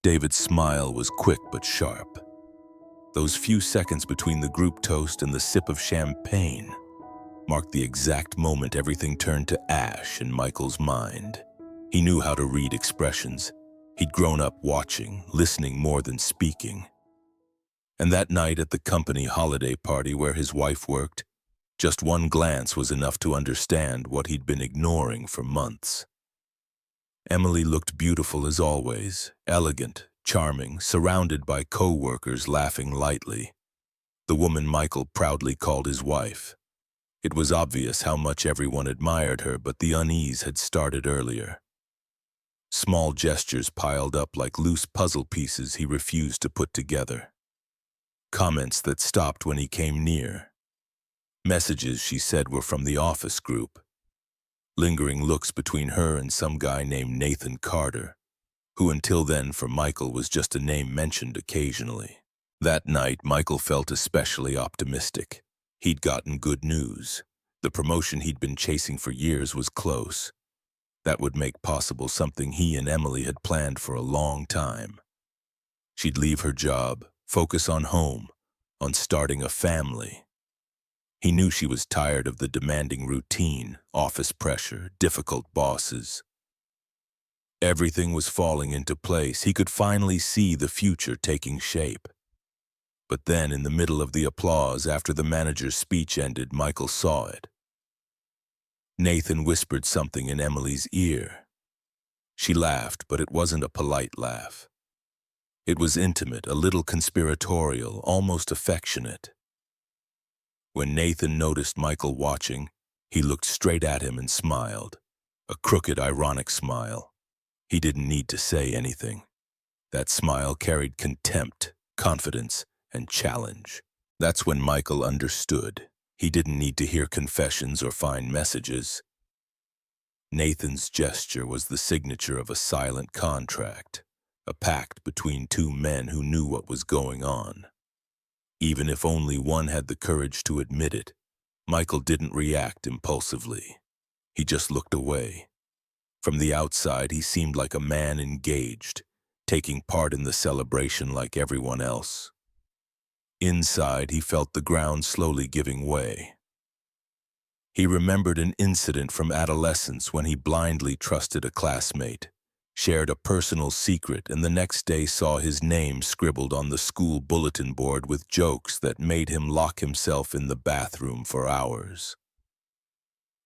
David's smile was quick but sharp. Those few seconds between the group toast and the sip of champagne marked the exact moment everything turned to ash in Michael's mind. He knew how to read expressions. He'd grown up watching, listening more than speaking. And that night at the company holiday party where his wife worked, just one glance was enough to understand what he'd been ignoring for months. Emily looked beautiful as always, elegant, charming, surrounded by co-workers laughing lightly. The woman Michael proudly called his wife. It was obvious how much everyone admired her, but the unease had started earlier. Small gestures piled up like loose puzzle pieces he refused to put together. Comments that stopped when he came near. Messages she said were from the office group. Lingering looks between her and some guy named Nathan Carter, who until then for Michael was just a name mentioned occasionally. That night, Michael felt especially optimistic. He'd gotten good news. The promotion he'd been chasing for years was close. That would make possible something he and Emily had planned for a long time. She'd leave her job, focus on home, on starting a family. He knew she was tired of the demanding routine, office pressure, difficult bosses. Everything was falling into place. He could finally see the future taking shape. But then, in the middle of the applause after the manager's speech ended, Michael saw it. Nathan whispered something in Emily's ear. She laughed, but it wasn't a polite laugh. It was intimate, a little conspiratorial, almost affectionate. When Nathan noticed Michael watching, he looked straight at him and smiled. A crooked, ironic smile. He didn't need to say anything. That smile carried contempt, confidence, and challenge. That's when Michael understood. He didn't need to hear confessions or find messages. Nathan's gesture was the signature of a silent contract, a pact between two men who knew what was going on. Even if only one had the courage to admit it, Michael didn't react impulsively. He just looked away. From the outside, he seemed like a man engaged, taking part in the celebration like everyone else. Inside, he felt the ground slowly giving way. He remembered an incident from adolescence when he blindly trusted a classmate, shared a personal secret, and the next day saw his name scribbled on the school bulletin board with jokes that made him lock himself in the bathroom for hours.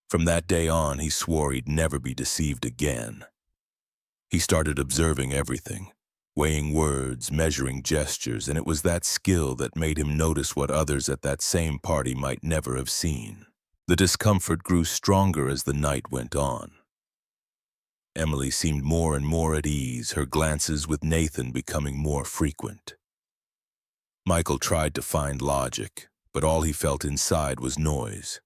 From that day on, he swore he'd never be deceived again. He started observing everything, weighing words, measuring gestures, and it was that skill that made him notice what others at that same party might never have seen. The discomfort grew stronger as the night went on. Emily seemed more and more at ease, her glances with Nathan becoming more frequent. Michael tried to find logic, but all he felt inside was noise.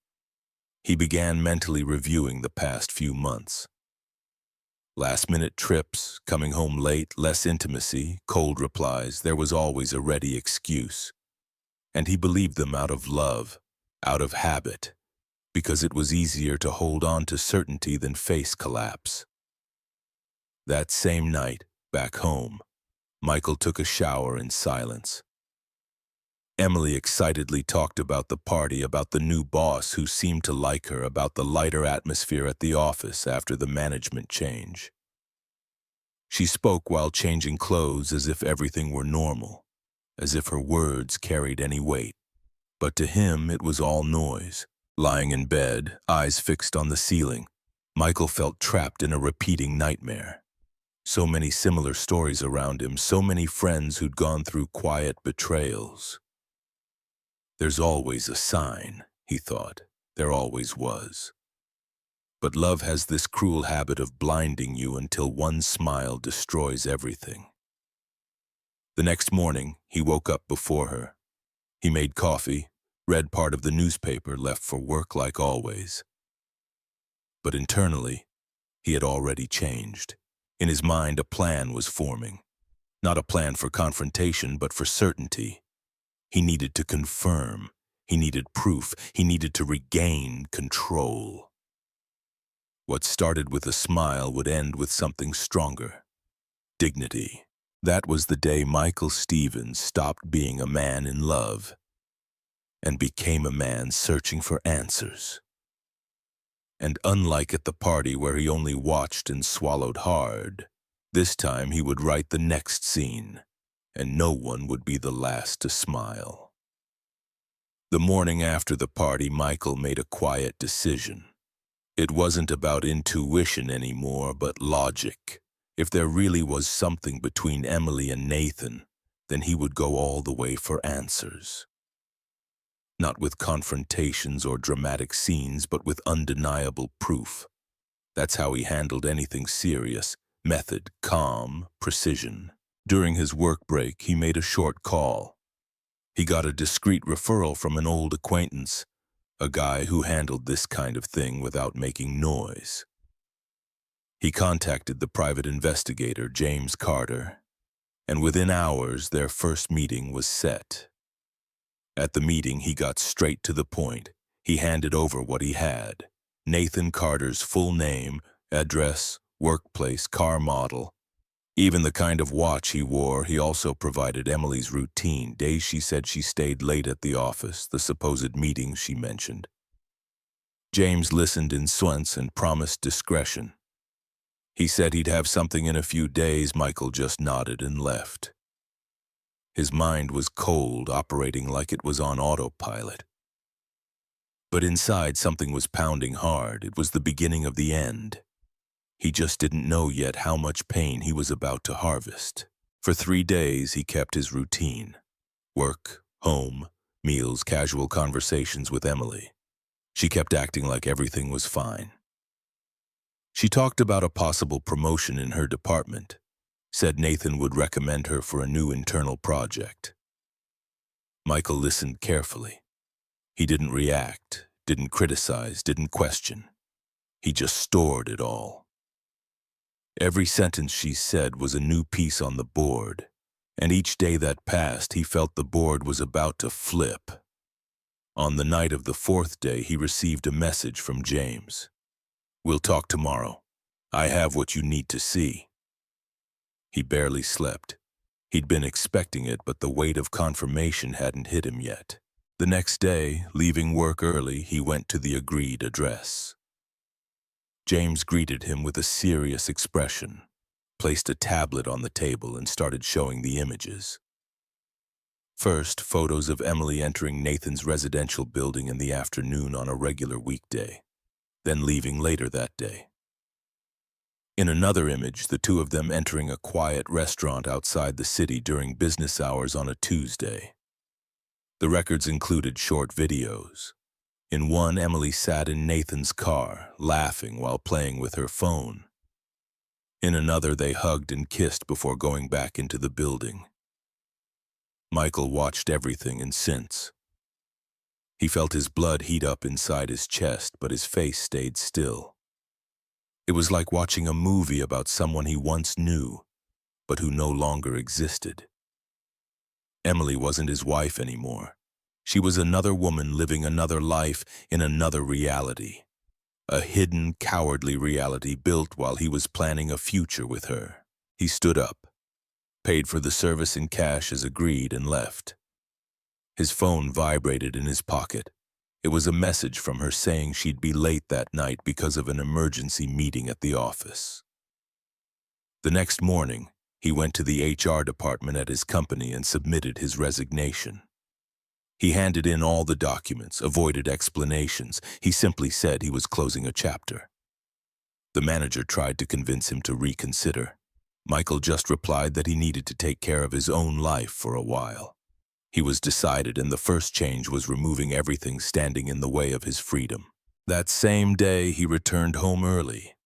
He began mentally reviewing the past few months. Last-minute trips, coming home late, less intimacy, cold replies, there was always a ready excuse. And he believed them out of love, out of habit, because it was easier to hold on to certainty than face collapse. That same night, back home, Michael took a shower in silence. Emily excitedly talked about the party, about the new boss who seemed to like her, about the lighter atmosphere at the office after the management change. She spoke while changing clothes as if everything were normal, as if her words carried any weight. But to him, it was all noise. Lying in bed, eyes fixed on the ceiling, Michael felt trapped in a repeating nightmare. So many similar stories around him, so many friends who'd gone through quiet betrayals. There's always a sign, he thought. There always was. But love has this cruel habit of blinding you until one smile destroys everything. The next morning, he woke up before her. He made coffee, read part of the newspaper, left for work like always. But internally, he had already changed. In his mind, a plan was forming. Not a plan for confrontation, but for certainty. He needed to confirm. He needed proof. He needed to regain control. What started with a smile would end with something stronger. Dignity. That was the day Michael Stevens stopped being a man in love and became a man searching for answers. And unlike at the party where he only watched and swallowed hard, this time he would write the next scene, and no one would be the last to smile. The morning after the party, Michael made a quiet decision. It wasn't about intuition anymore, but logic. If there really was something between Emily and Nathan, then he would go all the way for answers. Not with confrontations or dramatic scenes, but with undeniable proof. That's how he handled anything serious: method, calm, precision. During his work break, he made a short call. He got a discreet referral from an old acquaintance, a guy who handled this kind of thing without making noise. He contacted the private investigator, James Carter, and within hours their first meeting was set. At the meeting, he got straight to the point. He handed over what he had: Nathan Carter's full name, address, workplace, car model, even the kind of watch he wore. He also provided Emily's routine: days she said she stayed late at the office, the supposed meetings she mentioned. James listened in silence and promised discretion. He said he'd have something in a few days. Michael just nodded and left. His mind was cold, operating like it was on autopilot. But inside, something was pounding hard. It was the beginning of the end. He just didn't know yet how much pain he was about to harvest. For 3 days, he kept his routine: work, home, meals, casual conversations with Emily. She kept acting like everything was fine. She talked about a possible promotion in her department, said Nathan would recommend her for a new internal project. Michael listened carefully. He didn't react, didn't criticize, didn't question. He just stored it all. Every sentence she said was a new piece on the board, and each day that passed, he felt the board was about to flip. On the night of the 4th day, he received a message from James. "We'll talk tomorrow. I have what you need to see." He barely slept. He'd been expecting it, but the weight of confirmation hadn't hit him yet. The next day, leaving work early, he went to the agreed address. James greeted him with a serious expression, placed a tablet on the table, and started showing the images. First, photos of Emily entering Nathan's residential building in the afternoon on a regular weekday, then leaving later that day. In another image, the two of them entering a quiet restaurant outside the city during business hours on a Tuesday. The records included short videos. In one, Emily sat in Nathan's car, laughing while playing with her phone. In another, they hugged and kissed before going back into the building. Michael watched everything in silence. He felt his blood heat up inside his chest, but his face stayed still. It was like watching a movie about someone he once knew, but who no longer existed. Emily wasn't his wife anymore. She was another woman living another life in another reality. A hidden, cowardly reality built while he was planning a future with her. He stood up, paid for the service in cash as agreed, and left. His phone vibrated in his pocket. It was a message from her saying she'd be late that night because of an emergency meeting at the office. The next morning, he went to the HR department at his company and submitted his resignation. He handed in all the documents, avoided explanations. He simply said he was closing a chapter. The manager tried to convince him to reconsider. Michael just replied that he needed to take care of his own life for a while. He was decided, and the first change was removing everything standing in the way of his freedom. That same day, he returned home early.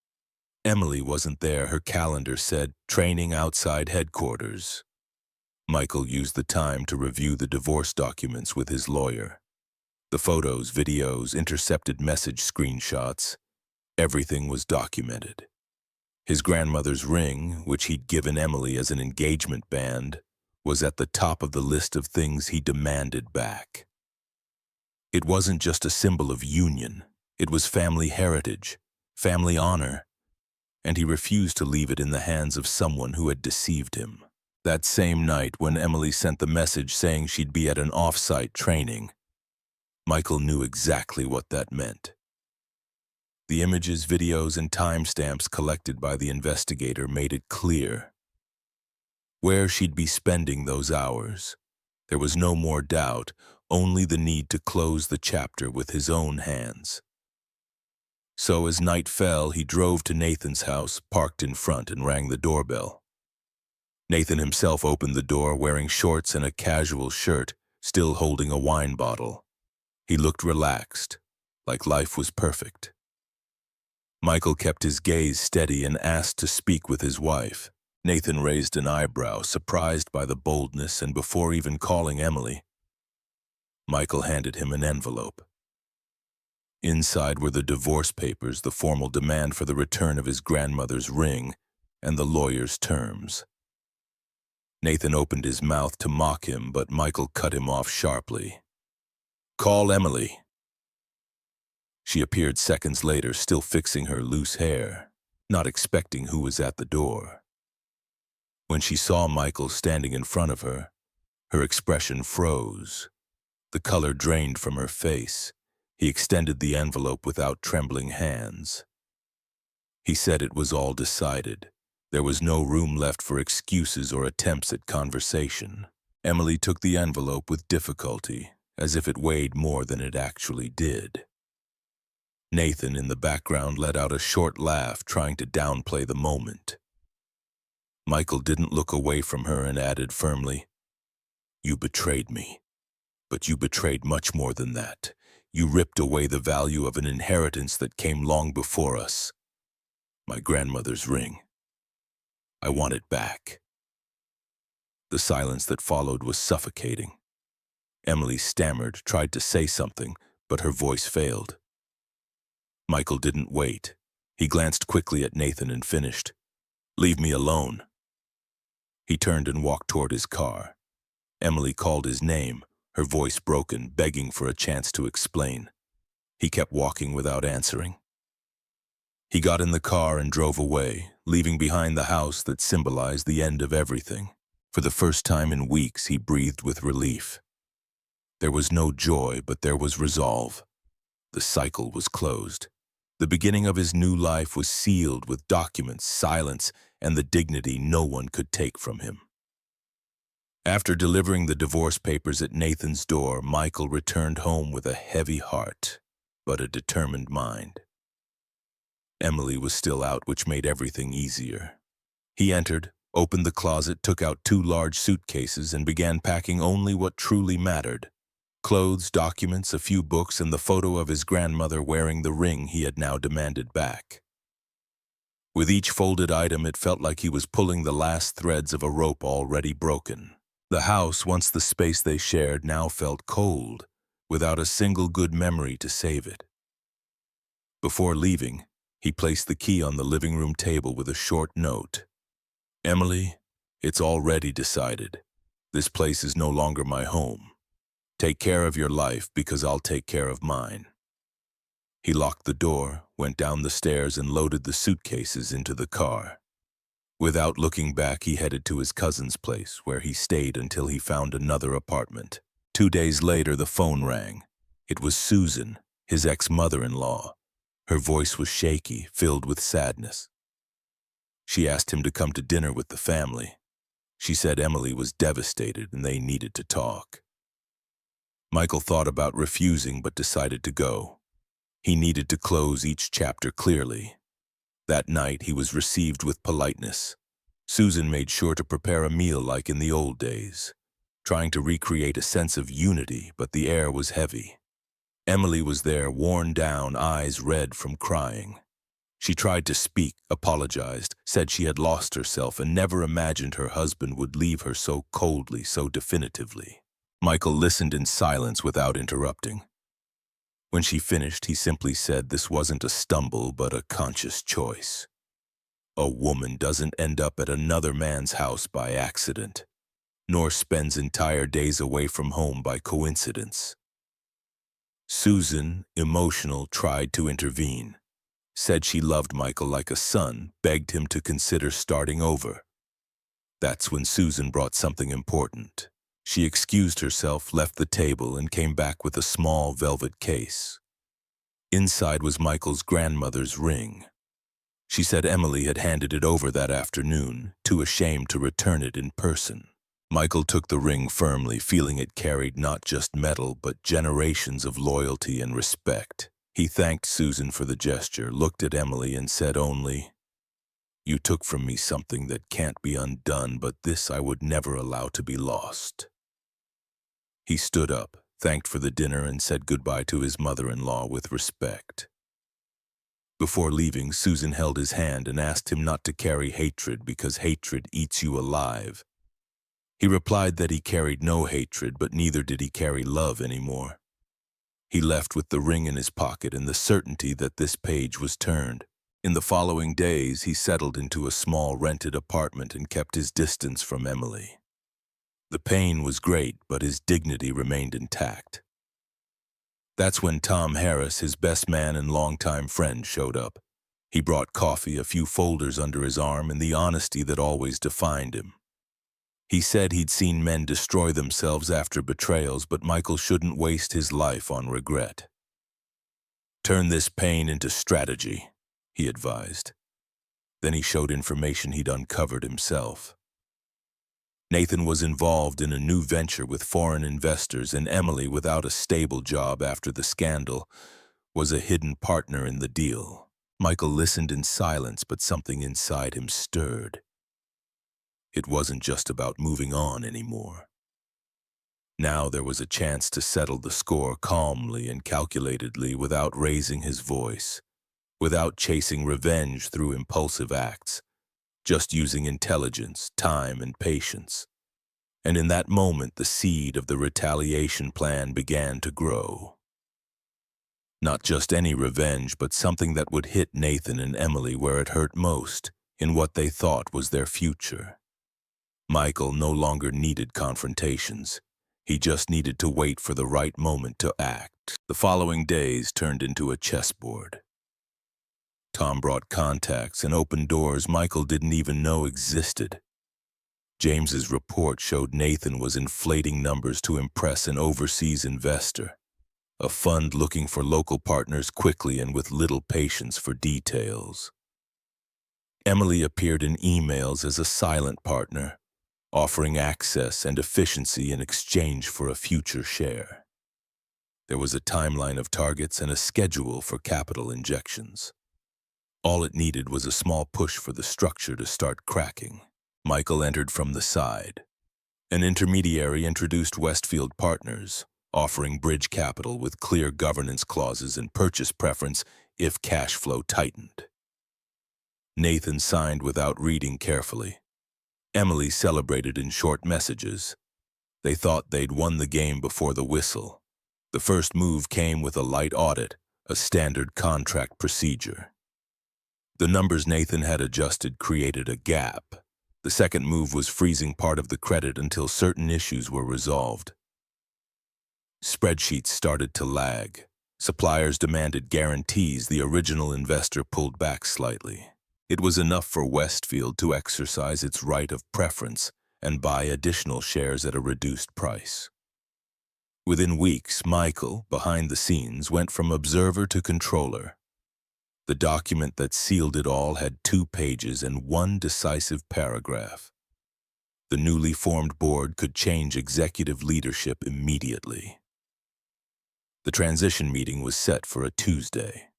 Emily wasn't there. Her calendar said, "Training outside headquarters." Michael used the time to review the divorce documents with his lawyer. The photos, videos, intercepted message screenshots, everything was documented. His grandmother's ring, which he'd given Emily as an engagement band, was at the top of the list of things he demanded back. It wasn't just a symbol of union. It was family heritage, family honor, and he refused to leave it in the hands of someone who had deceived him. That same night, when Emily sent the message saying she'd be at an off-site training, Michael knew exactly what that meant. The images, videos, and timestamps collected by the investigator made it clear where she'd be spending those hours. There was no more doubt, only the need to close the chapter with his own hands. So as night fell, he drove to Nathan's house, parked in front, and rang the doorbell. Nathan himself opened the door, wearing shorts and a casual shirt, still holding a wine bottle. He looked relaxed, like life was perfect. Michael kept his gaze steady and asked to speak with his wife. Nathan raised an eyebrow, surprised by the boldness, and before even calling Emily, Michael handed him an envelope. Inside were the divorce papers, the formal demand for the return of his grandmother's ring, and the lawyer's terms. Nathan opened his mouth to mock him, but Michael cut him off sharply. "Call Emily." She appeared seconds later, still fixing her loose hair, not expecting who was at the door. When she saw Michael standing in front of her, her expression froze. The color drained from her face. He extended the envelope without trembling hands. He said it was all decided. There was no room left for excuses or attempts at conversation. Emily took the envelope with difficulty, as if it weighed more than it actually did. Nathan, in the background, let out a short laugh, trying to downplay the moment. Michael didn't look away from her and added firmly, "You betrayed me, but you betrayed much more than that. You ripped away the value of an inheritance that came long before us. My grandmother's ring. I want it back." The silence that followed was suffocating. Emily stammered, tried to say something, but her voice failed. Michael didn't wait. He glanced quickly at Nathan and finished, "Leave me alone." He turned and walked toward his car. Emily called his name, her voice broken, begging for a chance to explain. He kept walking without answering. He got in the car and drove away, leaving behind the house that symbolized the end of everything. For the first time in weeks, he breathed with relief. There was no joy, but there was resolve. The cycle was closed. The beginning of his new life was sealed with documents, silence, and the dignity no one could take from him. After delivering the divorce papers at Nathan's door, Michael returned home with a heavy heart, but a determined mind. Emily was still out, which made everything easier. He entered, opened the closet, took out 2 large suitcases, and began packing only what truly mattered. Clothes, documents, a few books, and the photo of his grandmother wearing the ring he had now demanded back. With each folded item, it felt like he was pulling the last threads of a rope already broken. The house, once the space they shared, now felt cold, without a single good memory to save it. Before leaving, he placed the key on the living room table with a short note. "Emily, it's already decided. This place is no longer my home. Take care of your life because I'll take care of mine." He locked the door, went down the stairs, and loaded the suitcases into the car. Without looking back, he headed to his cousin's place, where he stayed until he found another apartment. 2 days later, the phone rang. It was Susan, his ex-mother-in-law. Her voice was shaky, filled with sadness. She asked him to come to dinner with the family. She said Emily was devastated and they needed to talk. Michael thought about refusing but decided to go. He needed to close each chapter clearly. That night, he was received with politeness. Susan made sure to prepare a meal like in the old days, trying to recreate a sense of unity, but the air was heavy. Emily was there, worn down, eyes red from crying. She tried to speak, apologized, said she had lost herself and never imagined her husband would leave her so coldly, so definitively. Michael listened in silence without interrupting. When she finished, he simply said this wasn't a stumble but a conscious choice. A woman doesn't end up at another man's house by accident, nor spends entire days away from home by coincidence. Susan, emotional, tried to intervene, said she loved Michael like a son, begged him to consider starting over. That's when Susan brought something important. She excused herself, left the table, and came back with a small velvet case. Inside was Michael's grandmother's ring. She said Emily had handed it over that afternoon, too ashamed to return it in person. Michael took the ring firmly, feeling it carried not just metal, but generations of loyalty and respect. He thanked Susan for the gesture, looked at Emily, and said only, "You took from me something that can't be undone, but this I would never allow to be lost." He stood up, thanked for the dinner, and said goodbye to his mother-in-law with respect. Before leaving, Susan held his hand and asked him not to carry hatred because hatred eats you alive. He replied that he carried no hatred, but neither did he carry love anymore. He left with the ring in his pocket and the certainty that this page was turned. In the following days, he settled into a small rented apartment and kept his distance from Emily. The pain was great, but his dignity remained intact. That's when Tom Harris, his best man and longtime friend, showed up. He brought coffee, a few folders under his arm, and the honesty that always defined him. He said he'd seen men destroy themselves after betrayals, but Michael shouldn't waste his life on regret. "Turn this pain into strategy," he advised. Then he showed information he'd uncovered himself. Nathan was involved in a new venture with foreign investors, and Emily, without a stable job after the scandal, was a hidden partner in the deal. Michael listened in silence, but something inside him stirred. It wasn't just about moving on anymore. Now there was a chance to settle the score calmly and calculatedly, without raising his voice, without chasing revenge through impulsive acts, just using intelligence, time, and patience. And in that moment, the seed of the retaliation plan began to grow. Not just any revenge, but something that would hit Nathan and Emily where it hurt most, in what they thought was their future. Michael no longer needed confrontations. He just needed to wait for the right moment to act. The following days turned into a chessboard. Tom brought contacts and opened doors Michael didn't even know existed. James's report showed Nathan was inflating numbers to impress an overseas investor, a fund looking for local partners quickly and with little patience for details. Emily appeared in emails as a silent partner, offering access and efficiency in exchange for a future share. There was a timeline of targets and a schedule for capital injections. All it needed was a small push for the structure to start cracking. Michael entered from the side. An intermediary introduced Westfield Partners, offering bridge capital with clear governance clauses and purchase preference if cash flow tightened. Nathan signed without reading carefully. Emily celebrated in short messages. They thought they'd won the game before the whistle. The first move came with a light audit, a standard contract procedure. The numbers Nathan had adjusted created a gap. The second move was freezing part of the credit until certain issues were resolved. Spreadsheets started to lag. Suppliers demanded guarantees. The original investor pulled back slightly. It was enough for Westfield to exercise its right of preference and buy additional shares at a reduced price. Within weeks, Michael, behind the scenes, went from observer to controller. The document that sealed it all had 2 pages and one decisive paragraph. The newly formed board could change executive leadership immediately. The transition meeting was set for a Tuesday.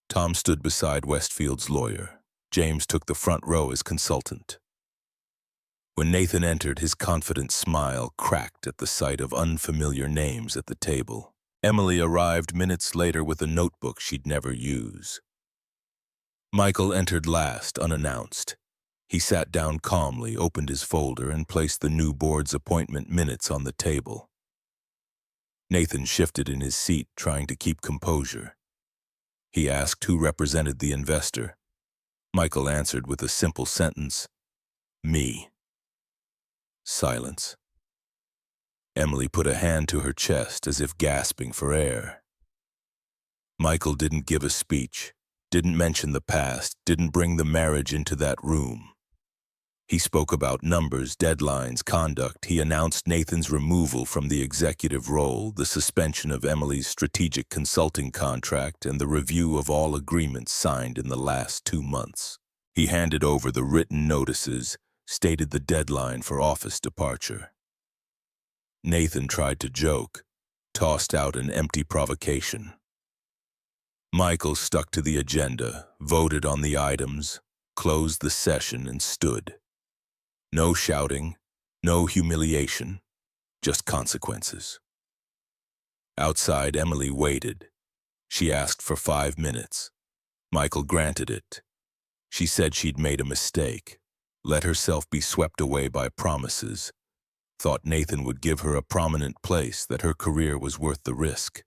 Tom stood beside Westfield's lawyer. James took the front row as consultant. When Nathan entered, his confident smile cracked at the sight of unfamiliar names at the table. Emily arrived minutes later with a notebook she'd never use. Michael entered last, unannounced. He sat down calmly, opened his folder, and placed the new board's appointment minutes on the table. Nathan shifted in his seat, trying to keep composure. He asked who represented the investor. Michael answered with a simple sentence, "Me." Silence. Emily put a hand to her chest as if gasping for air. Michael didn't give a speech, didn't mention the past, didn't bring the marriage into that room. He spoke about numbers, deadlines, conduct. He announced Nathan's removal from the executive role, the suspension of Emily's strategic consulting contract, and the review of all agreements signed in the last 2 months. He handed over the written notices, stated the deadline for office departure. Nathan tried to joke, tossed out an empty provocation. Michael stuck to the agenda, voted on the items, closed the session, and stood. No shouting, no humiliation, just consequences. Outside, Emily waited. She asked for 5 minutes. Michael granted it. She said she'd made a mistake, let herself be swept away by promises, thought Nathan would give her a prominent place, that her career was worth the risk.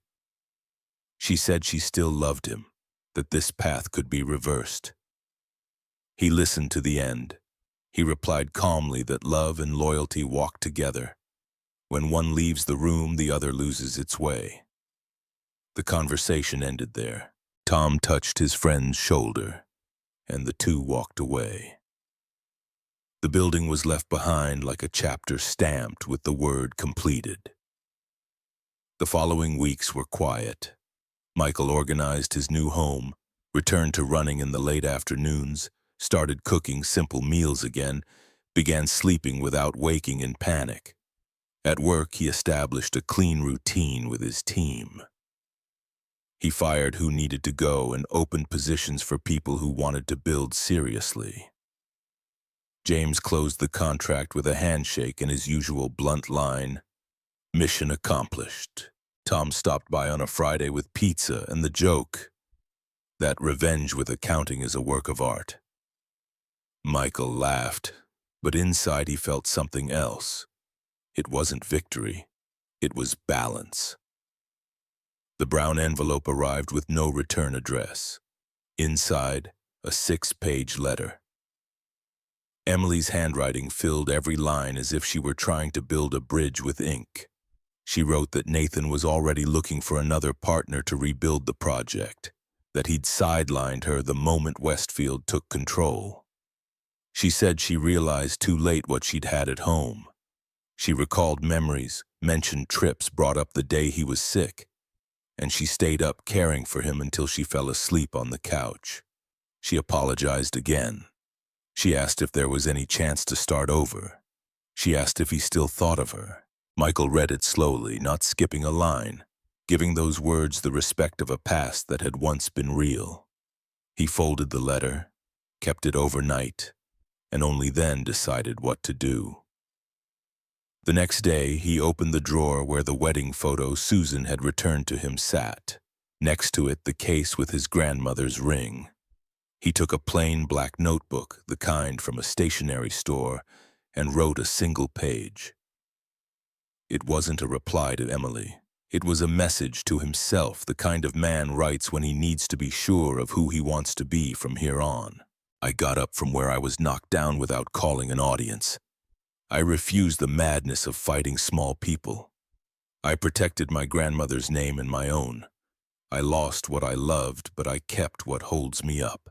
She said she still loved him, that this path could be reversed. He listened to the end. He replied calmly that love and loyalty walk together. When one leaves the room, the other loses its way. The conversation ended there. Tom touched his friend's shoulder, and the two walked away. The building was left behind like a chapter stamped with the word completed. The following weeks were quiet. Michael organized his new home, returned to running in the late afternoons, started cooking simple meals again, began sleeping without waking in panic. At work, he established a clean routine with his team. He fired who needed to go and opened positions for people who wanted to build seriously. James closed the contract with a handshake and his usual blunt line, "Mission accomplished." Tom stopped by on a Friday with pizza and the joke that revenge with accounting is a work of art. Michael laughed, but inside he felt something else. It wasn't victory, it was balance. The brown envelope arrived with no return address. Inside, a 6-page letter. Emily's handwriting filled every line as if she were trying to build a bridge with ink. She wrote that Nathan was already looking for another partner to rebuild the project, that he'd sidelined her the moment Westfield took control. She said she realized too late what she'd had at home. She recalled memories, mentioned trips brought up the day he was sick, and she stayed up caring for him until she fell asleep on the couch. She apologized again. She asked if there was any chance to start over. She asked if he still thought of her. Michael read it slowly, not skipping a line, giving those words the respect of a past that had once been real. He folded the letter, kept it overnight, and only then decided what to do. The next day, he opened the drawer where the wedding photo Susan had returned to him sat. Next to it, the case with his grandmother's ring. He took a plain black notebook, the kind from a stationery store, and wrote a single page. It wasn't a reply to Emily. It was a message to himself, the kind of man writes when he needs to be sure of who he wants to be from here on. I got up from where I was knocked down without calling an audience. I refused the madness of fighting small people. I protected my grandmother's name and my own. I lost what I loved, but I kept what holds me up.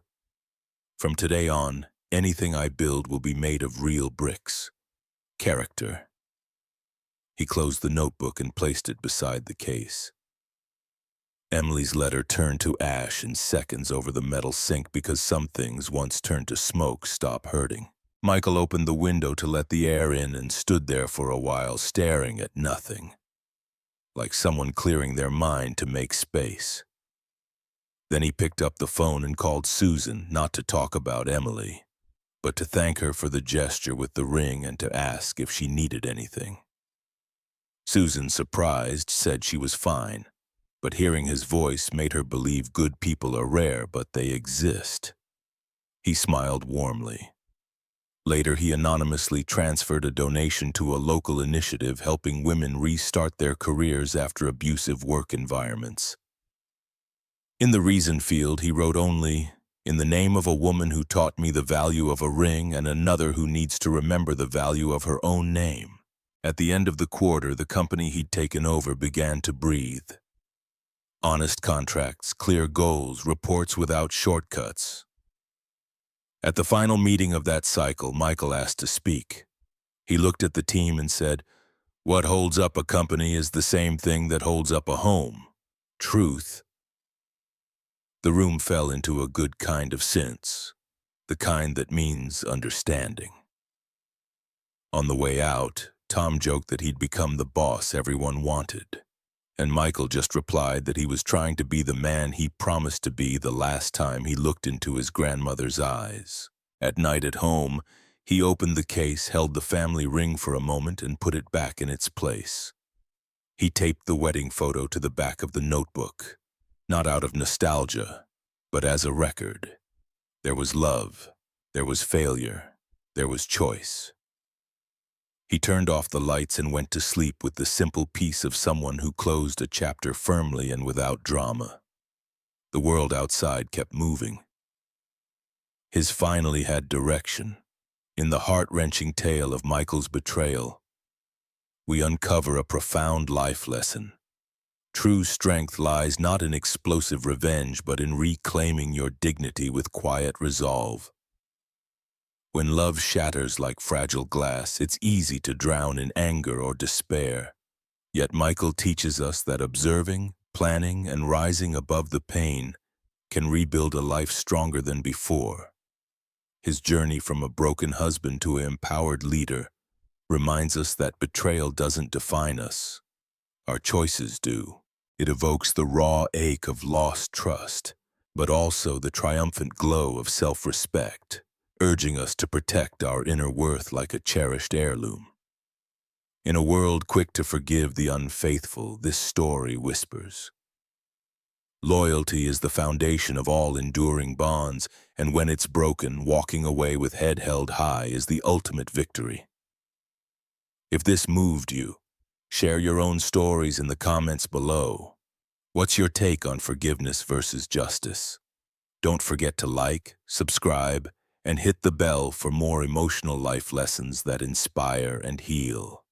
From today on, anything I build will be made of real bricks. Character. He closed the notebook and placed it beside the case. Emily's letter turned to ash in seconds over the metal sink because some things, once turned to smoke, stop hurting. Michael opened the window to let the air in and stood there for a while, staring at nothing, like someone clearing their mind to make space. Then he picked up the phone and called Susan, not to talk about Emily, but to thank her for the gesture with the ring and to ask if she needed anything. Susan, surprised, said she was fine, but hearing his voice made her believe good people are rare, but they exist. He smiled warmly. Later, he anonymously transferred a donation to a local initiative helping women restart their careers after abusive work environments. In the reason field, he wrote only, "In the name of a woman who taught me the value of a ring and another who needs to remember the value of her own name." At the end of the quarter, the company he'd taken over began to breathe. Honest contracts, clear goals, reports without shortcuts. At the final meeting of that cycle, Michael asked to speak. He looked at the team and said, "What holds up a company is the same thing that holds up a home: truth." The room fell into a good kind of sense, the kind that means understanding. On the way out, Tom joked that he'd become the boss everyone wanted, and Michael just replied that he was trying to be the man he promised to be the last time he looked into his grandmother's eyes. At night at home, he opened the case, held the family ring for a moment, and put it back in its place. He taped the wedding photo to the back of the notebook, not out of nostalgia, but as a record. There was love, there was failure, there was choice. He turned off the lights and went to sleep with the simple peace of someone who closed a chapter firmly and without drama. The world outside kept moving. His finally had direction. In the heart-wrenching tale of Michael's betrayal, we uncover a profound life lesson. True strength lies not in explosive revenge, but in reclaiming your dignity with quiet resolve. When love shatters like fragile glass, it's easy to drown in anger or despair. Yet Michael teaches us that observing, planning, and rising above the pain can rebuild a life stronger than before. His journey from a broken husband to an empowered leader reminds us that betrayal doesn't define us. Our choices do. It evokes the raw ache of lost trust, but also the triumphant glow of self-respect, urging us to protect our inner worth like a cherished heirloom. In a world quick to forgive the unfaithful, this story whispers, loyalty is the foundation of all enduring bonds, and when it's broken, walking away with head held high is the ultimate victory. If this moved you, share your own stories in the comments below. What's your take on forgiveness versus justice? Don't forget to like, subscribe, and hit the bell for more emotional life lessons that inspire and heal.